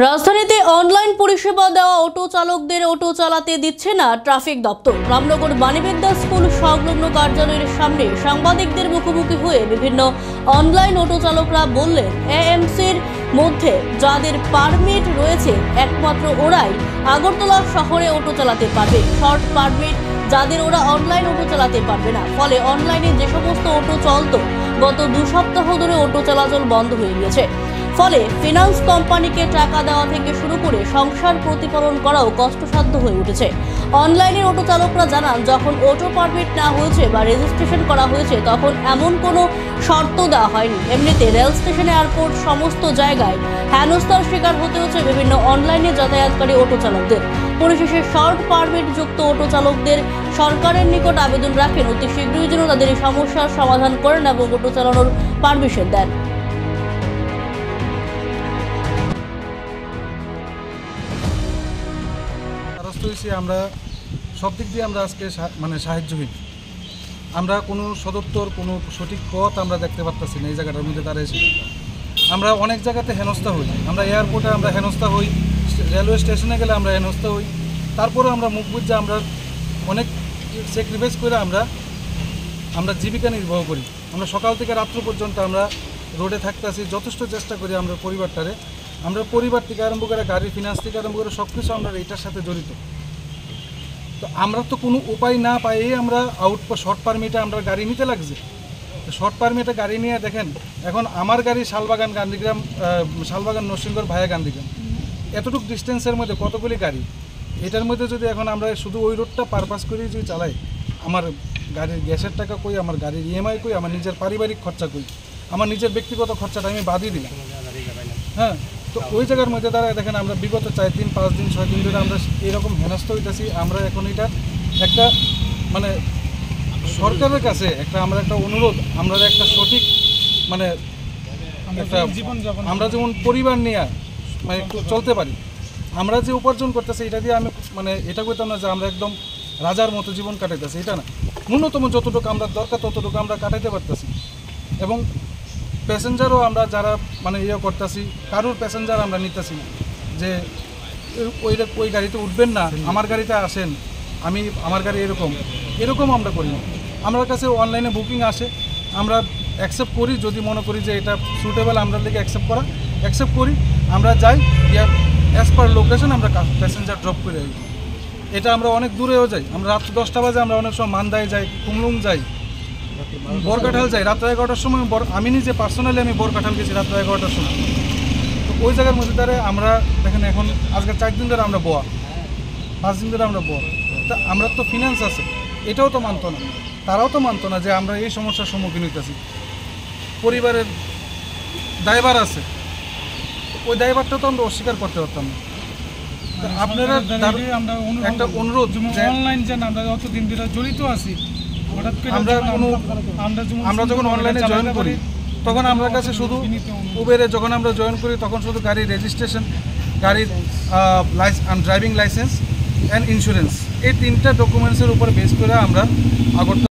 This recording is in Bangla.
রাজধানীতে অনলাইন পরিষেবা দেওয়া অটো চালকদের অটো চালাতে দিচ্ছে না ট্রাফিক দপ্তর। রামনগর বাণীবিদ্যা স্কুল সংলগ্ন কার্যালয়ের সামনে সাংবাদিকদের মুখোমুখি হয়ে বিভিন্ন অনলাইন অটো চালকরা বললেন, এএমসির মধ্যে যাদের পারমিট রয়েছে একমাত্র ওরাই আগরতলা শহরে অটো চালাতে পারবে। শর্ট পারমিট যাদের, ওরা অনলাইন অটো চালাতে পারবে না। ফলে অনলাইনে যে সমস্ত অটো চলত গত 2 সপ্তাহ ধরে অটো চলাচল বন্ধ হয়ে গিয়েছে। ফলে ফিনান্স কোম্পানিকে টাকা দেওয়া থেকে শুরু করে সংসার প্রতিপালন করাও কষ্টসাধ্য হয়ে উঠেছে। অনলাইনের অটো চালকরা জানান, যখন অটো পারমিট না হয়েছে বা রেজিস্ট্রেশন করা হয়েছে তখন এমন কোনো শর্ত দেওয়া হয়নি। এমনিতে রেল স্টেশন, এয়ারপোর্ট সমস্ত জায়গায় হেনস্থার শিকার হতে হচ্ছে বিভিন্ন অনলাইনে যাতায়াতকারী অটো চালকদের। পরিশেষে শর্ট পারমিট যুক্ত অটো চালকদের সরকারের নিকট আবেদন রাখেন অতি শীঘ্রই যেন তাদের এই সমস্যার সমাধান করেন এবং অটো চালানোর পারমিশন দেন। আমরা সব দিক দিয়ে আমরা আজকে সাহায্যহীন। আমরা কোনো সদুত্তর, কোনো সঠিক পথ আমরা দেখতে পারতেছি না। এই জায়গাটার মধ্যে তারা এসে আমরা অনেক জায়গাতে হেনস্থা হই। আমরা এয়ারপোর্টে আমরা হেনস্থা হই, রেলওয়ে স্টেশনে গেলে আমরা হেনস্থা হই। তারপরেও আমরা মুখ বুঝে আমরা অনেক স্যাক্রিফাইস করে আমরা জীবিকা নির্বাহ করি। আমরা সকাল থেকে রাত্র পর্যন্ত আমরা রোডে থাকতেছি, যথেষ্ট চেষ্টা করি আমরা পরিবার থেকে আরম্ভ করে গাড়ির ফিনান্স থেকে আরম্ভ করে সব কিছু আমরা এটার সাথে জড়িত। তো আমরা তো কোনো উপায় না পাইয়ে আমরা শর্ট পারমিটে আমরা গাড়ি নিতে লাগছে। তো শর্ট পারমিটে গাড়ি নিয়ে দেখেন, এখন আমার গাড়ি শালবাগান নরসিংগড় ভায়া গান্ধীগ্রাম, এতটুকু ডিস্টেন্সের মধ্যে কতগুলি গাড়ি। এটার মধ্যে যদি এখন আমরা শুধু ওই রোডটা পারপাস করে যদি চালাই, আমার গাড়ির গ্যাসের টাকা কই, আমার গাড়ির ইএমআই কই, আমার নিজের পারিবারিক খরচা কই, আমার নিজের ব্যক্তিগত খরচাটা আমি বাদই দিলাম। হ্যাঁ, তো ওই জায়গার মধ্যে দ্বারা দেখেন আমরা বিগত 4 দিন 5 দিন 6 দিন ধরে আমরা এরকম হেনস্থ হইতেছি। আমরা এখন এটা একটা সরকারের কাছে আমরা একটা অনুরোধ, আমরা একটা সঠিক একটা আমরা যেমন পরিবার নিয়ে চলতে পারি, আমরা যে উপার্জন করতেছি এটা দিয়ে আমি এটা করতাম না যে আমরা একদম রাজার মতো জীবন কাটাইতেছি, এটা না। ন্যূনতম যতটুকু আমরা দরকার ততটুকু আমরা কাটাইতে পারতেছি। এবং প্যাসেঞ্জারও আমরা যারা করতেছি, কারোর প্যাসেঞ্জার আমরা নিতেছি না যে ওই গাড়িতে উঠবেন না, আমার গাড়িতে আসেন, আমার গাড়ি এরকম আমরা করি না। আমার কাছে অনলাইনে বুকিং আসে, আমরা অ্যাকসেপ্ট করি। যদি মনে করি যে এটা সুটেবল আমরা লিখে অ্যাকসেপ্ট করি, আমরা যাই, অ্যাজ পার লোকেশন আমরা প্যাসেঞ্জার ড্রপ করে যাই। এটা আমরা অনেক দূরেও যাই। আমরা রাত 10টা বাজে আমরা অনেক সময় মান্দায় যাই, কুমলুং যাই, বরকাঠাল যাই রাত্র 11টার সময়। আমি নিজে পার্সোনালি আমি বরকাঠাল গেছি রাত্র 11টার সময়। তো ওই জায়গার মধ্যে দ্বারা আমরা দেখেন এখন আজকে 4 দিন ধরে আমরা 5 দিন ধরে আমরা তা আমরা তো ফিনান্স আছে, এটাও তো মানতো না, তারাও তো মানতো না যে আমরা এই সমস্যার সম্মুখীন হইতেছি। পরিবারের দায়ভার আছে, ওই দায়ভারটা তো আমরা অস্বীকার করতে পারতাম না। আপনারা একটা অনুরোধ, অনলাইন যেন আমরা অতদিন ধরে জড়িত আছি, আমরা যখন অনলাইনে জয়েন করি তখন আমার কাছে শুধু উবেরে যখন আমরা জয়েন করি তখন শুধু গাড়ির রেজিস্ট্রেশন, গাড়ির ড্রাইভিং লাইসেন্স অ্যান্ড ইন্স্যুরেন্স, এই 3টা ডকুমেন্টসের উপর বেস করে আমরা আগরতলা